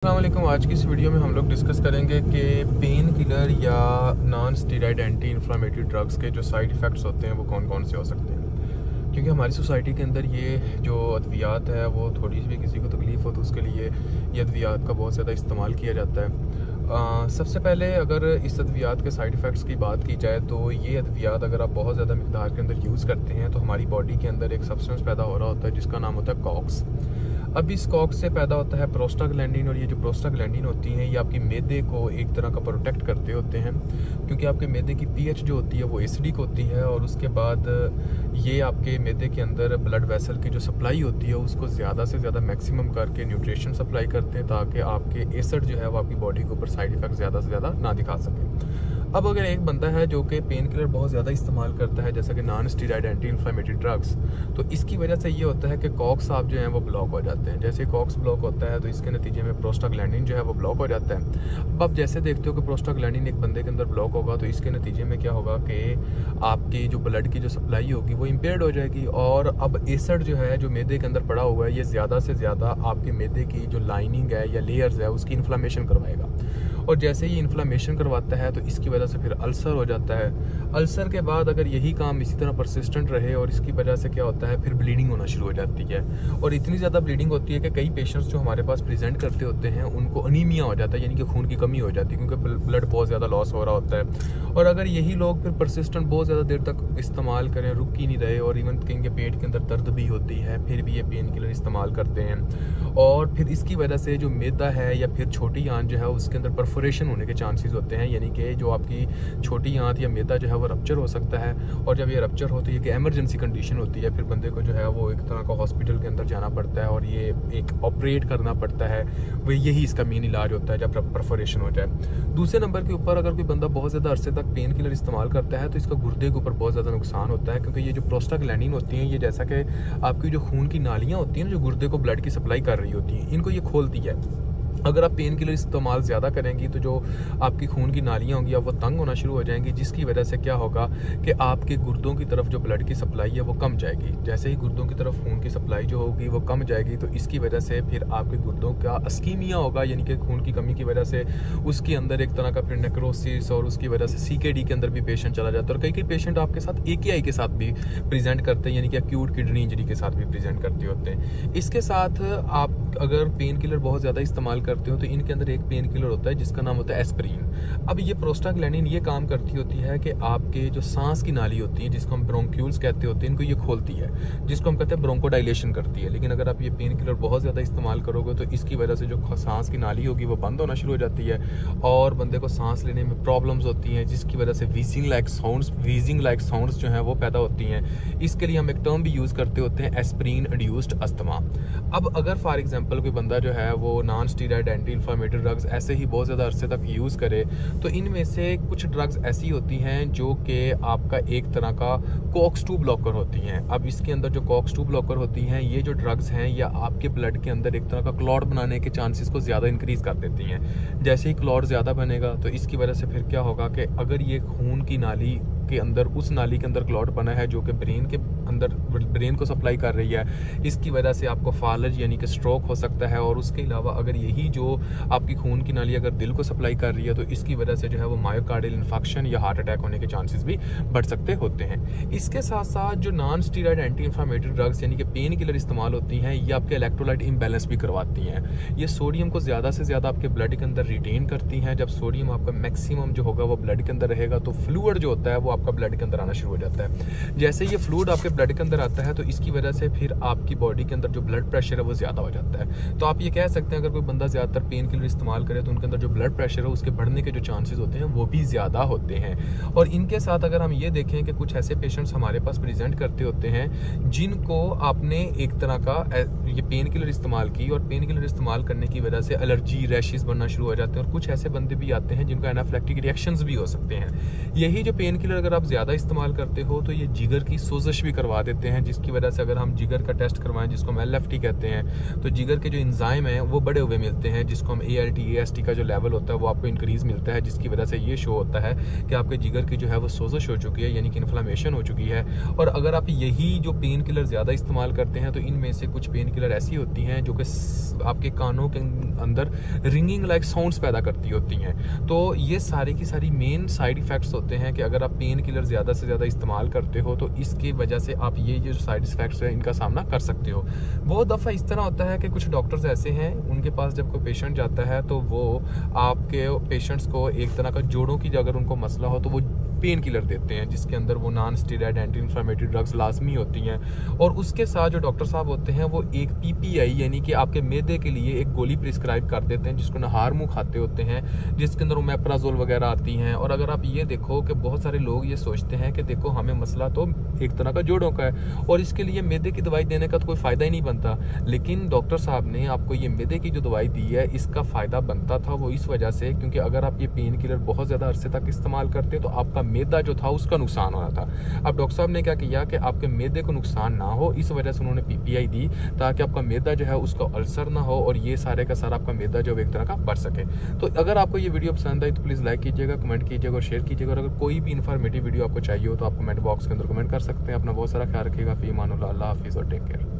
अस्सलाम वालेकुम। आज की इस वीडियो में हम लोग डिस्कस करेंगे कि पेन किलर या non steroid anti inflammatory drugs के जो साइड इफ़ेक्ट्स होते हैं वो कौन कौन से हो सकते हैं। क्योंकि हमारी सोसाइटी के अंदर ये जो अद्वियात है वो थोड़ी सी भी किसी को तकलीफ़ हो तो उसके लिए ये अद्वियात का बहुत ज़्यादा इस्तेमाल किया जाता है। सबसे पहले अगर इस अद्वियात के साइड इफ़ेक्ट्स की बात की जाए तो ये अद्वियात अगर आप बहुत ज़्यादा मिक़दार के अंदर यूज़ करते हैं तो हमारी बॉडी के अंदर एक सब्सटेंस पैदा हो रहा होता है जिसका नाम होता है कॉक्स। अब इस कॉक्स से पैदा होता है प्रोस्टाग्लैंडिन, और ये जो प्रोस्टाग्लैंडिन होती हैं ये आपकी मैदे को एक तरह का प्रोटेक्ट करते होते हैं, क्योंकि आपके मैदे की पीएच जो होती है वो एसिडिक होती है, और उसके बाद ये आपके मैदे के अंदर ब्लड वेसल की जो सप्लाई होती है उसको ज़्यादा से ज़्यादा मैक्सिमम करके न्यूट्रिशन सप्लाई करते हैं ताकि आपके एसिड जो है वो आपकी बॉडी के ऊपर साइड इफ़ेक्ट ज़्यादा से ज़्यादा ना दिखा सके। अब अगर एक बंदा है जो कि पेन किलर बहुत ज़्यादा इस्तेमाल करता है जैसा कि non steroid anti inflammatory drugs, तो इसकी वजह से ये होता है कि कॉक्स आप जो हैं वो ब्लॉक हो जाते हैं। जैसे कॉक्स ब्लॉक होता है तो इसके नतीजे में प्रोस्टाग्लैंडिन जो है वो ब्लॉक हो जाता है। अब आप जैसे देखते हो कि प्रोस्टाग्लैंडिन एक बंदे के अंदर ब्लॉक होगा तो इसके नतीजे में क्या होगा कि आपकी जो ब्लड की जो सप्लाई होगी वो इम्पेयर्ड हो जाएगी, और अब एसिड जो है जो मैदे के अंदर पड़ा हुआ है ये ज़्यादा से ज़्यादा आपके मैदे की जो लाइनिंग है या लेयर्स है उसकी इन्फ्लामेशन करवाएगा, और जैसे ही इन्फ्लामेशन करवाता है तो इसकी वजह से फिर अल्सर हो जाता है। अल्सर के बाद अगर यही काम इसी तरह परसिस्टेंट रहे और इसकी वजह से क्या होता है फिर ब्लीडिंग होना शुरू हो जाती है, और इतनी ज़्यादा ब्लीडिंग होती है कि कई पेशेंट्स जो हमारे पास प्रेजेंट करते होते हैं उनको अनीमिया हो जाता है, यानी कि खून की कमी हो जाती है क्योंकि ब्लड बहुत ज़्यादा लॉस हो रहा होता है। और अगर यही लोग फिर परसिस्टेंट बहुत ज़्यादा देर तक इस्तेमाल करें, रुक ही नहीं रहे, और इवन कहीं के पेट के अंदर दर्द भी होती है, फिर भी ये पेन किलर इस्तेमाल करते हैं, और फिर इसकी वजह से जो मैदा है या फिर छोटी आंत जो है उसके अंदर परफोरेशन होने के चांसेस होते हैं, यानी कि जो आपकी छोटी आंत या मैदा जो है वो रप्चर हो सकता है, और जब ये रप्चर होती है कि इमरजेंसी कंडीशन होती है फिर बंदे को जो है वो एक तरह का हॉस्पिटल के अंदर जाना पड़ता है और ये एक ऑपरेट करना पड़ता है। वो यही इसका मेन इलाज होता है जब परफोरेशन हो जाए। दूसरे नंबर के ऊपर अगर कोई बंदा बहुत ज़्यादा अरसे तक पेन किलर इस्तेमाल करता है तो इसका गुर्दे के ऊपर बहुत ज़्यादा नुकसान होता है, क्योंकि ये जो प्रोस्टाग्लैंडिन होती हैं ये जैसा कि आपकी जो खून की नालियाँ होती हैं ना जो गुर्दे को ब्लड की सप्लाई कर रही होती हैं इनको ये खोलती है। अगर आप पेन किलर इस्तेमाल ज़्यादा करेंगी तो जो आपकी खून की नालियाँ होंगी अब वो तंग होना शुरू हो जाएंगी, जिसकी वजह से क्या होगा कि आपके गुर्दों की तरफ जो ब्लड की सप्लाई है वो कम जाएगी। जैसे ही गुर्दों की तरफ खून की सप्लाई जो होगी वो कम जाएगी तो इसकी वजह से फिर आपके गुर्दों का अस्कीमिया होगा, यानी कि खून की कमी की वजह से उसके अंदर एक तरह का फिर नेक्रोसिस, और उसकी वजह से CKD के अंदर भी पेशेंट चला जाता है। और कई पेशेंट आपके साथ AKI के साथ भी प्रेजेंट करते हैं, यानी कि एक्यूट किडनी इंजरी के साथ भी प्रेजेंट करते होते हैं। इसके साथ आप अगर पेन किलर बहुत ज़्यादा इस्तेमाल करते हो तो इनके अंदर एक पेन किलर होता है जिसका नाम होता है एस्प्रिन। अब ये प्रोस्टाग्लैंडिन ये काम करती होती है कि आपके जो सांस की नाली होती है जिसको हम ब्रोंक्यूल्स कहते होते हैं इनको ये खोलती है, जिसको हम कहते हैं ब्रोंकोडाइलेशन करती है। लेकिन अगर आप ये पेन किलर बहुत ज़्यादा इस्तेमाल करोगे तो इसकी वजह से जो सांस की नाली होगी वो बंद होना शुरू हो जाती है और बंदे को सांस लेने में प्रॉब्लम्स होती हैं, जिसकी वजह से वीजिंग लाइक साउंड्स जो हैं वो पैदा होती हैं। इसके लिए हम एक टर्म भी यूज़ करते होते हैं एस्प्रिन इंड्यूस्ड अस्थमा। अब अगर फॉर एग्जाम्पल कोई बंदा जो है वो non steroid anti inflammatory drugs ऐसे ही बहुत ज़्यादा अरसे तक यूज़ करे तो इनमें से कुछ ड्रग्स ऐसी होती हैं जो कि आपका एक तरह का COX-2 ब्लॉकर होती हैं। अब इसके अंदर जो COX-2 ब्लॉकर होती हैं ये जो ड्रग्स हैं या आपके ब्लड के अंदर एक तरह का क्लॉट बनाने के चांसेस को ज़्यादा इंक्रीज़ कर देती हैं। जैसे ही क्लॉट ज़्यादा बनेगा तो इसकी वजह से फिर क्या होगा कि अगर ये खून की नाली के अंदर उस नाली के अंदर क्लॉट बना है जो कि ब्रेन के अंदर ब्रेन को सप्लाई कर रही है, इसकी वजह से आपको फालज यानी कि स्ट्रोक हो सकता है। और उसके अलावा अगर यही जो आपकी खून की नाली अगर दिल को सप्लाई कर रही है तो इसकी वजह से जो है वो मायोकार्डियल इन्फेक्शन या हार्ट अटैक होने के चांसेस भी बढ़ सकते होते हैं। इसके साथ साथ जो non steroid anti inflammatory drugs यानी कि पेन किलर इस्तेमाल होती हैं ये आपके इलेक्ट्रोलाइट इम्बैलेंस भी करवाती हैं। ये सोडियम को ज़्यादा से ज़्यादा आपके ब्लड के अंदर रिटेन करती हैं। जब सोडियम आपका मैक्सिमम जो होगा वो ब्लड के अंदर रहेगा तो फ्लूइड जो होता है वो आपका ब्लड के अंदर आना शुरू हो जाता है। जैसे ये फ्लूइड आपके ब्लड के अंदर आता है तो इसकी वजह से फिर आपकी बॉडी के अंदर जो ब्लड प्रेशर है वो ज़्यादा हो जाता है। तो आप ये कह सकते हैं अगर कोई बंदा ज़्यादातर पेन किलर इस्तेमाल करे तो उनके अंदर जो ब्लड प्रेशर है उसके बढ़ने के जो चांसेस होते हैं वो भी ज़्यादा होते हैं। और इनके साथ अगर हम ये देखें कि कुछ ऐसे पेशेंट्स हमारे पास प्रेजेंट करते होते हैं जिनको आपने एक तरह का ये पेन किलर इस्तेमाल की और पेन किलर इस्तेमाल करने की वजह से एलर्जी रैशेस बनना शुरू हो जाते हैं, और कुछ ऐसे बंदे भी आते हैं जिनको एनाफिलैक्टिक रिएक्शंस भी हो सकते हैं। यही जो पेन किलर अगर आप ज़्यादा इस्तेमाल करते हो तो ये जिगर की सोजिश भी करवा देते हैं, जिसकी वजह से अगर हम जिगर का टेस्ट करवाएं, जिसको हम LFT कहते हैं, तो जिगर के जो इंजाइम हैं वो बढ़े हुए मिलते हैं, जिसको हम ALT AST का जो लेवल होता है वो आपको इंक्रीज़ मिलता है, जिसकी वजह से ये शो होता है कि आपके जिगर की जो है वो सोजिश हो चुकी है, यानी कि इन्फ्लेमेशन हो चुकी है। और अगर आप यही जो पेन किलर ज़्यादा इस्तेमाल करते हैं तो इनमें से कुछ पेन किलर ऐसी होती हैं जो कि आपके कानों के अंदर रिंगिंग लाइक साउंड्स पैदा करती होती हैं। तो ये सारी की सारी मेन साइड इफ़ेक्ट्स होते हैं कि अगर आप पेन किलर ज़्यादा से ज़्यादा इस्तेमाल करते हो तो इसकी वजह से आप ये जो साइड इफ़ेक्ट्स हैं इनका सामना कर सकते हो। बहुत दफ़ा इस तरह होता है कि कुछ डॉक्टर्स ऐसे हैं, उनके पास जब कोई पेशेंट जाता है तो वो आपके पेशेंट्स को एक तरह का जोड़ों की अगर उनको मसला हो तो वो पेन किलर देते हैं, जिसके अंदर वो non steroid anti inflammatory drugs लाजमी होती हैं। और उसके साथ जो डॉक्टर साहब होते हैं वो एक PPI यानी कि आपके मैदे के लिए एक गोली प्रिस्क्राइब कर देते हैं, जिसको नहार मुँह खाते होते हैं, जिसके अंदर ओमेप्राजोल वगैरह आती हैं। और अगर आप ये देखो कि बहुत सारे लोग ये सोचते हैं कि देखो हमें मसला तो एक तरह का जोड़ों का है और इसके लिए मैदे की दवाई देने का तो कोई फ़ायदा ही नहीं बनता, लेकिन डॉक्टर साहब ने आपको ये मैदे की जो दवाई दी है इसका फ़ायदा बनता था वो इस वजह से क्योंकि अगर आप ये पेन किलर बहुत ज़्यादा अरसे तक इस्तेमाल करते तो आपका मैदा जो था उसका नुकसान हो रहा था। अब डॉक्टर साहब ने क्या किया कि आपके मैदे को नुकसान ना हो, इस वजह से उन्होंने PPI दी ताकि आपका मैदा जो है उसका अल्सर ना हो और ये सारे का सारा आपका मैदा जो एक तरह का बढ़ सके। तो अगर आपको ये वीडियो पसंद आई तो प्लीज़ लाइक कीजिएगा, कमेंट कीजिएगा और शेयर कीजिएगा। और अगर कोई भी इन्फॉर्मेटिव वीडियो आपको चाहिए हो तो आप कमेंट बॉक्स के अंदर कमेंट कर सकते हैं। अपना बहुत सारा ख्याल रखिएगा। फी मानुल्लाह, अल्लाह हाफिज़ और टेक केयर।